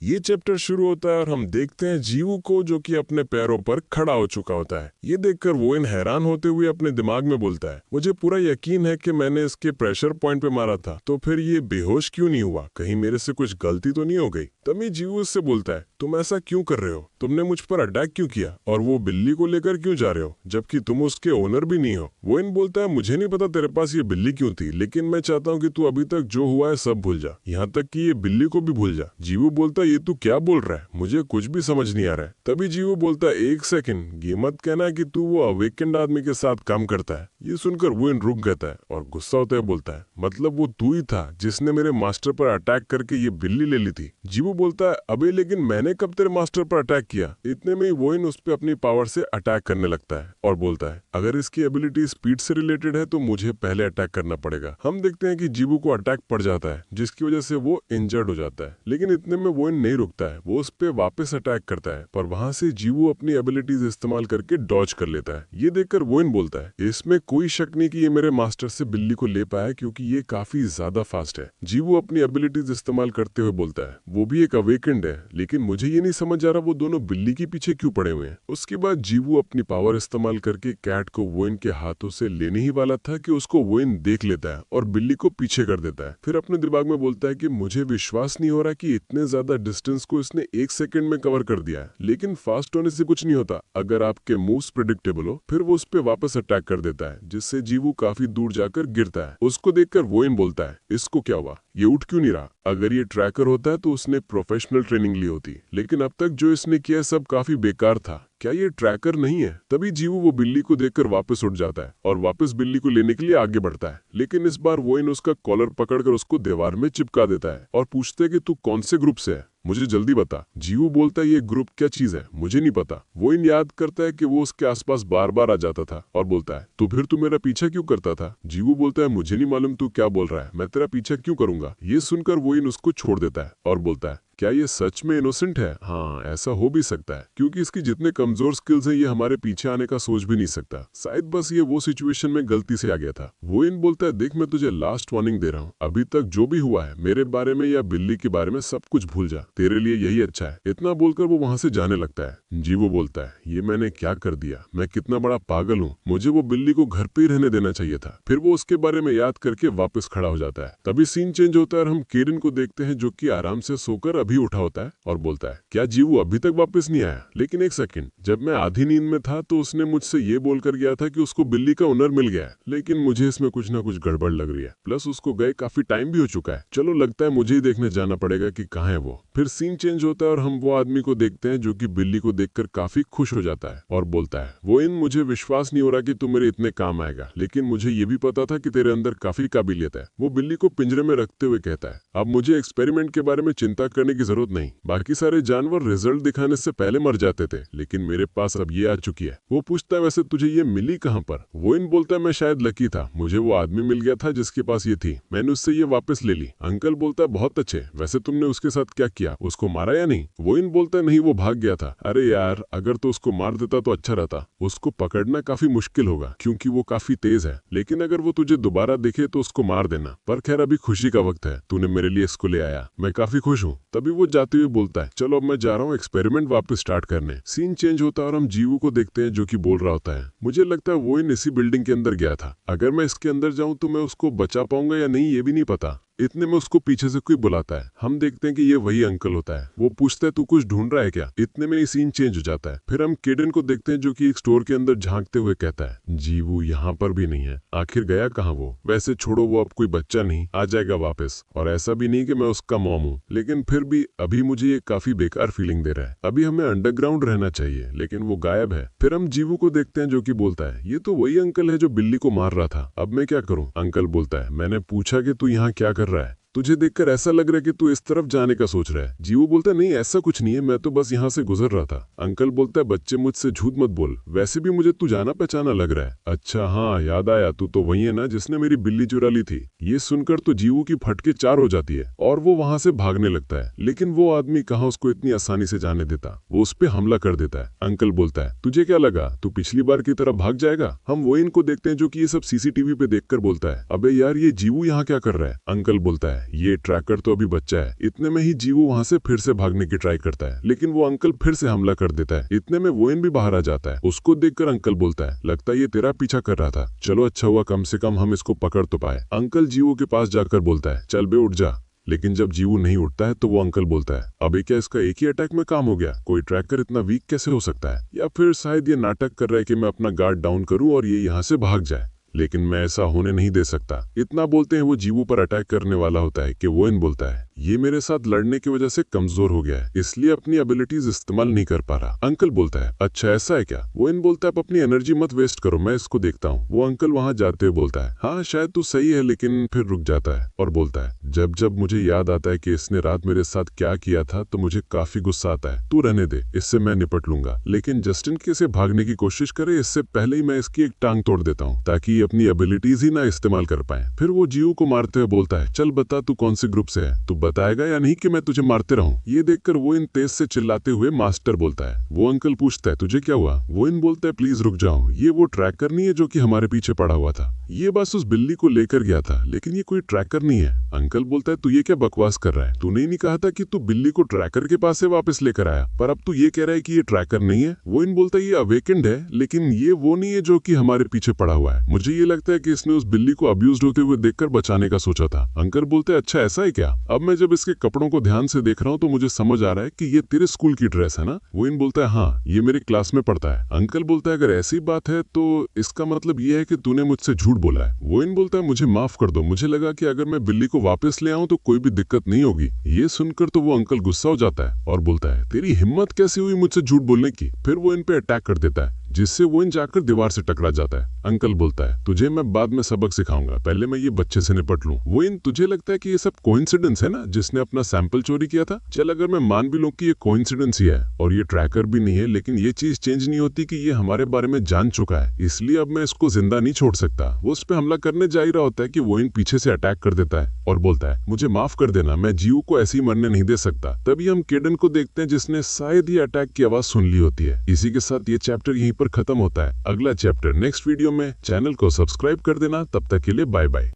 ये चैप्टर शुरू होता है और हम देखते हैं जीवू को जो कि अपने पैरों पर खड़ा हो चुका होता है। ये देखकर वोइन हैरान होते हुए अपने दिमाग में बोलता है, मुझे पूरा यकीन है कि मैंने इसके प्रेशर पॉइंट पे मारा था, तो फिर ये बेहोश क्यों नहीं हुआ? कहीं मेरे से कुछ गलती तो नहीं हो गई? तभी जीवू उससे बोलता है, तुम ऐसा क्यों कर रहे हो? तुमने मुझ पर अटैक क्यों किया? और वो बिल्ली को लेकर क्यों जा रहे हो, जबकि तुम उसके ओनर भी नहीं हो? वोइन बोलता है, मुझे नहीं पता तेरे पास ये बिल्ली क्यों थी, लेकिन मैं चाहता हूँ कि तू अभी तक जो हुआ है सब भूल जा, यहाँ तक कि ये बिल्ली को भी भूल जा। जीवू बोलता है, ये तू क्या बोल रहा है? मुझे कुछ भी समझ नहीं आ रहा है। तभी जीवू बोलता है, एक सेकंड, ये मत कहना कि तू वो अवेकेंड आदमी के साथ काम करता है। ये सुनकर वोइन रुक जाता है और गुस्सा होते हुए बोलता है, मतलब वो तू ही था जिसने मेरे मास्टर पर अटैक करके ये बिल्ली ले ली थी? जीवू बोलता है, अबे लेकिन मैंने कब तेरे मास्टर पर अटैक किया? इतने में ही वोइन उस पर अपनी पावर से अटैक करने लगता है और बोलता है, अगर इसकी एबिलिटी स्पीड से रिलेटेड है तो मुझे पहले अटैक करना पड़ेगा। हम देखते हैं कि जीवू को अटैक पड़ जाता है, जिसकी वजह से वो इंजर्ड हो जाता है, लेकिन इतने में वोइन नहीं रुकता है। वो उस पे वापस अटैक करता है, पर वहां से जीवू अपनी एबिलिटीज इस्तेमाल करके डॉज कर लेता है। ये देखकर वोइन बोलता है, इसमें कोई शक नहीं कि ये मेरे मास्टर से बिल्ली को ले पाया, क्योंकि ये काफी ज्यादा फास्ट है। जीवू अपनी एबिलिटीज इस्तेमाल करते हुए बोलता है, वो भी एक अवेकेंड है, लेकिन मुझे ये नहीं समझ आ रहा वो दोनों बिल्ली के पीछे क्यों पड़े हुए हैं। उसके बाद जीवू अपनी पावर इस्तेमाल करके कैट को वोइन के हाथों से लेने ही वाला था कि उसको वोइन देख लेता है और बिल्ली को पीछे कर देता है। फिर अपने दिमाग में बोलता है कि मुझे विश्वास नहीं हो रहा कि इतने ज्यादा डिस्टेंस को इसने एक सेकंड में कवर कर दिया है। लेकिन फास्ट होने से कुछ नहीं होता, अगर आपके मूव्स प्रेडिक्टेबल हो। फिर वो उस पे वापस अटैक कर देता है, जिससे जीवू काफी दूर जाकर गिरता है। उसको देखकर वोइन बोलता है, इसको क्या हुआ, ये उठ क्यों नहीं रहा? अगर ये ट्रैकर होता है तो उसने प्रोफेशनल ट्रेनिंग ली होती, लेकिन अब तक जो इसने किया सब काफी बेकार था। क्या ये ट्रैकर नहीं है? तभी जीवू वो बिल्ली को देखकर वापस उठ जाता है और वापस बिल्ली को लेने के लिए आगे बढ़ता है, लेकिन इस बार वोइन उसका कॉलर पकड़कर उसको दीवार में चिपका देता है और पूछता है कि तू कौन से ग्रुप से है, मुझे जल्दी बता। जीवू बोलता है, ये ग्रुप क्या चीज है, मुझे नहीं पता। वोइन याद करता है कि वो उसके आसपास बार बार आ जाता था और बोलता है, तो फिर तू मेरा पीछा क्यों करता था? जीवू बोलता है, मुझे नहीं मालूम तू क्या बोल रहा है, मैं तेरा पीछा क्यों करूंगा? ये सुनकर वोइन उसको छोड़ देता है और बोलता है, क्या ये सच में इनोसेंट है? हाँ, ऐसा हो भी सकता है, क्योंकि इसकी जितने कमजोर स्किल्स हैं ये हमारे पीछे आने का सोच भी नहीं सकता। शायद बस ये वो सिचुएशन में गलती से आ गया था। वोइन बोलता है, देख मैं तुझे लास्ट वार्निंग दे रहा हूँ, अभी तक जो भी हुआ है मेरे बारे में या बिल्ली के बारे में सब कुछ भूल जा, तेरे लिए यही अच्छा है। इतना बोलकर वो वहाँ से जाने लगता है। जीवू बोलता है, ये मैंने क्या कर दिया, मैं कितना बड़ा पागल हूँ, मुझे वो बिल्ली को घर पे ही रहने देना चाहिए था। फिर वो उसके बारे में याद करके वापस खड़ा हो जाता है। तभी सीन चेंज होता है और हम केरन को देखते हैं, जो कि आराम से सोकर अभी उठा होता है और बोलता है, क्या जीवू अभी तक वापस नहीं आया? लेकिन एक सेकंड, जब मैं आधी नींद में था तो उसने मुझसे ये बोलकर गया था कि उसको बिल्ली का ओनर मिल गया है, लेकिन मुझे इसमें कुछ ना कुछ गड़बड़ लग रही है। प्लस उसको गए काफी टाइम भी हो चुका है। चलो, लगता है मुझे ही देखने जाना पड़ेगा कि कहाँ है वो। फिर सीन चेंज होता है और हम वो आदमी को देखते हैं जो कि बिल्ली को देखकर काफी खुश हो जाता है और बोलता है, वोइन मुझे विश्वास नहीं हो रहा कि तू मेरे इतने काम आएगा, लेकिन मुझे ये भी पता था कि तेरे अंदर काफी काबिलियत है। वो बिल्ली को पिंजरे में रखते हुए कहता है, अब मुझे एक्सपेरिमेंट के बारे में चिंता करने की जरूरत नहीं, बाकी सारे जानवर रिजल्ट दिखाने से पहले मर जाते थे, लेकिन मेरे पास अब ये आ चुकी है। वो पूछता है, वैसे तुझे ये मिली कहाँ पर? वोइन बोलता है, मैं शायद लकी था, मुझे वो आदमी मिल गया था जिसके पास ये थी, मैंने उससे ये वापस ले ली। अंकल बोलता है, बहुत अच्छे, वैसे तुमने उसके साथ क्या किया, उसको मारा या नहीं? वोइन बोलता है, नहीं, वो भाग गया था। अरे यार, अगर तो उसको मार देता तो अच्छा रहता, उसको पकड़ना काफी मुश्किल होगा क्योंकि वो काफी तेज है, लेकिन अगर वो तुझे दोबारा देखे तो उसको मार देना। पर खैर, अभी खुशी का वक्त है, तूने मेरे लिए इसको ले आया, मैं काफी खुश हूँ। तभी वो जाते हुए बोलता है, चलो अब मैं जा रहा हूँ एक्सपेरिमेंट वापस स्टार्ट करने। सीन चेंज होता है और हम जीवू को देखते हैं जो कि बोल रहा होता है, मुझे लगता है वोइन इसी बिल्डिंग के अंदर गया था, अगर मैं इसके अंदर जाऊं तो मैं उसको बचा पाऊंगा या नहीं ये भी नहीं पता। इतने में उसको पीछे से कोई बुलाता है। हम देखते हैं कि ये वही अंकल होता है। वो पूछता है, तू कुछ ढूंढ रहा है क्या? इतने में सीन चेंज हो जाता है। फिर हम केडन को देखते हैं जो कि एक स्टोर के अंदर झांकते हुए कहता है, जीवू यहाँ पर भी नहीं है, आखिर गया कहाँ वो? वैसे छोड़ो, वो अब कोई बच्चा नहीं, आ जाएगा वापस, और ऐसा भी नहीं कि मैं उसका मॉम हूँ, लेकिन फिर भी अभी मुझे ये काफी बेकार फीलिंग दे रहा है। अभी हमें अंडरग्राउंड रहना चाहिए, लेकिन वो गायब है। फिर हम जीवू को देखते हैं जो कि बोलता है, ये तो वही अंकल है जो बिल्ली को मार रहा था, अब मैं क्या करूँ? अंकल बोलता है, मैंने पूछा कि तू यहाँ क्या कर रहा है, तुझे देखकर ऐसा लग रहा है कि तू इस तरफ जाने का सोच रहा है। जीवू बोलता है, नहीं ऐसा कुछ नहीं है, मैं तो बस यहाँ से गुजर रहा था। अंकल बोलता है, बच्चे मुझसे झूठ मत बोल, वैसे भी मुझे तू जाना पहचाना लग रहा है। अच्छा हाँ, याद आया, तू तो वही है ना जिसने मेरी बिल्ली चुरा ली थी। ये सुनकर तो जीवू की फटके चार हो जाती है और वो वहाँ से भागने लगता है, लेकिन वो आदमी कहाँ उसको इतनी आसानी से जाने देता, वो उस पर हमला कर देता है। अंकल बोलता है, तुझे क्या लगा तू पिछली बार की तरह भाग जाएगा? हम वो इनको देखते हैं जो कि ये सब सीसीटीवी पे देखकर बोलता है, अबे यार, ये जीवू यहाँ क्या कर रहा है? अंकल बोलता है, है, ये ट्रैकर तो अभी बच्चा है। इतने में ही जीवू वहाँ से फिर से भागने की ट्राई करता है, लेकिन वो अंकल फिर से हमला कर देता है। इतने में वोइन भी बाहर आ जाता है। उसको देखकर अंकल बोलता है, लगता है ये तेरा पीछा कर रहा था, चलो अच्छा हुआ कम से कम हम इसको पकड़ तो पाए। अंकल जीवू के पास जाकर बोलता है, चल बे उठ जा। लेकिन जब जीवू नहीं उठता है तो वो अंकल बोलता है, अबे क्या इसका एक ही अटैक में काम हो गया? कोई ट्रैकर इतना वीक कैसे हो सकता है? या फिर शायद ये नाटक कर रहा है कि मैं अपना गार्ड डाउन करूं और ये यहाँ से भाग जाए, लेकिन मैं ऐसा होने नहीं दे सकता। इतना बोलते हैं वो जीवू पर अटैक करने वाला होता है कि वोइन बोलता है, ये मेरे साथ लड़ने की वजह से कमजोर हो गया है, इसलिए अपनी एबिलिटीज इस्तेमाल नहीं कर पा रहा। अंकल बोलता है, अच्छा ऐसा है क्या? वोइन बोलता है, अपनी एनर्जी मत वेस्ट करो, मैं इसको देखता हूँ। वो अंकल वहाँ जाते हुए बोलता है, हाँ शायद तू सही है, लेकिन फिर रुक जाता है और बोलता है, जब जब मुझे याद आता है कि इसने रात मेरे साथ क्या किया था तो मुझे काफी गुस्सा आता है। तू रहने दे, इससे मैं निपट लूंगा, लेकिन जस्टिन के इसे भागने की कोशिश करे इससे पहले ही मैं इसकी एक टांग तोड़ देता हूँ, ताकि ये अपनी एबिलिटीज ही ना इस्तेमाल कर पाए। फिर वो जीवू को मारते हुए बोलता है, चल बता तू कौन से ग्रुप से है, तू बताएगा या नहीं कि मैं तुझे मारते रहूं? ये देखकर वो इन तेज से चिल्लाते हुए मास्टर बोलता है। वो अंकल पूछता है, तुझे क्या हुआ? वो इन बोलता है, प्लीज रुक जाओ, ये वो ट्रैकर नहीं है जो कि हमारे पीछे पड़ा हुआ था। ये बस उस बिल्ली को लेकर गया था, लेकिन ये कोई ट्रैकर नहीं है। अंकल बोलता है, तू ये क्या बकवास कर रहा है? तूने नहीं कहा था कि तू बिल्ली को ट्रैकर के पास से वापस लेकर आया, पर अब तू ये कह रहा है कि ये ट्रैकर नहीं है। वो इन बोलता है, ये अवेकेंड है, लेकिन ये वो नहीं है जो कि हमारे पीछे पड़ा हुआ है। मुझे ये लगता है कि इसने उस बिल्ली को अब्यूज्ड होते हुए देखकर बचाने का सोचा था। अंकल बोलते हैं, अच्छा ऐसा है क्या? अब मैं जब इसके कपड़ों को ध्यान से देख रहा हूँ तो मुझे समझ आ रहा है कि ये तेरे स्कूल की ड्रेस है ना? वो इन बोलता है, हाँ ये मेरे क्लास में पढ़ता है। अंकल बोलता है, अगर ऐसी बात है तो इसका मतलब ये है कि तूने मुझसे झूठ बोला है। वो इन बोलता है, मुझे माफ कर दो, मुझे लगा कि अगर मैं बिल्ली को वापस ले आऊं तो कोई भी दिक्कत नहीं होगी। ये सुनकर तो वो अंकल गुस्सा हो जाता है और बोलता है, तेरी हिम्मत कैसे हुई मुझसे झूठ बोलने की? फिर वो इन पे अटैक कर देता है, जिससे वो इन जाकर दीवार से टकरा जाता है। अंकल बोलता है, तुझे मैं बाद में सबक सिखाऊंगा, पहले मैं ये बच्चे से निपट लूं। वो इन, तुझे लगता है कि ये सब कोइंसिडेंस है ना, जिसने अपना सैंपल चोरी किया था? चल अगर मैं मान भी लूं कि ये कोइंसिडेंस ही है और ये ट्रैकर भी नहीं है, लेकिन ये चीज चेंज नहीं होती कि ये हमारे बारे में जान चुका है, इसलिए अब मैं इसको जिंदा नहीं छोड़ सकता। वो उस पर हमला करने जा ही रहा होता है कि वो इन पीछे से अटैक कर देता है और बोलता है, मुझे माफ कर देना, मैं जीवू को ऐसे ही मरने नहीं दे सकता। तभी हम केडन को देखते हैं, जिसने शायद ही अटैक की आवाज सुन ली होती है। इसी के साथ ये चैप्टर यहीं पर खत्म होता है। अगला चैप्टर नेक्स्ट वीडियो में। चैनल को सब्सक्राइब कर देना। तब तक के लिए बाय बाय।